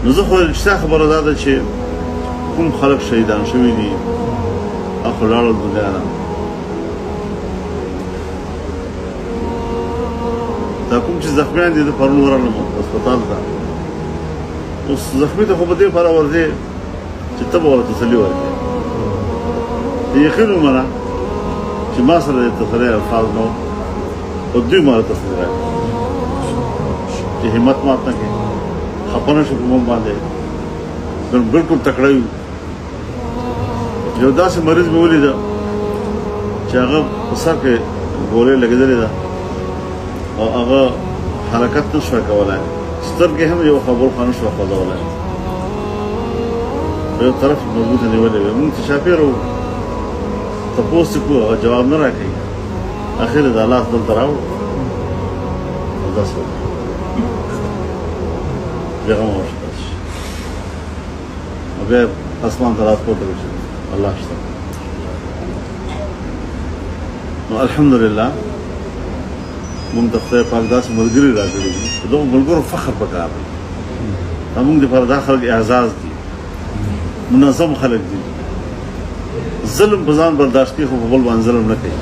نو زه خو رښتیا خبره دا ده چې کوم خلک شهیدان شوي دي هغه لاړل دنیا نه. دا کوم چې زخمیان دي د پرون ورغلم هسپتال ته، اوس زخمي ته خو په دې لپاره ورځې چې ته به ورته تسلي ورکړې. یقین ومنه چې ما سره د تسلۍ الفاظ نه او دوی ما ته تسلي راکړه چې همت مات نه کړې، خفه نه شو په موږ باندې، بلکل تکړه یو. یو داسې مریض مې ولیده چې هغه په سر کې ګولۍ لګېدلې ده او هغه حرکت نه شوی کولی، سترګې هم یو خبر خانه شوه خوځولی، په یو طرف مضبوطه نیولې وې. مونږ چې شاپېره وو تپوس یې کړو، هغه جواب نه راکوي. اخر یې دا لاس دلته راوړو او داسې وکړو، بېغمه وشو داسې او بیا اسمان ته لاس پورته کړو چې الله شته. نو الحمدلله مونږ د خدای پاک داسې ملګري راکړي دي، په دغو ملګرو فخر پکار دی. دا مونږ دپاره دا خلک اعزاز دي، منظم خلک دي. ظلم په ځان برداشت کوي خو په بل باندې ظلم نه کوي.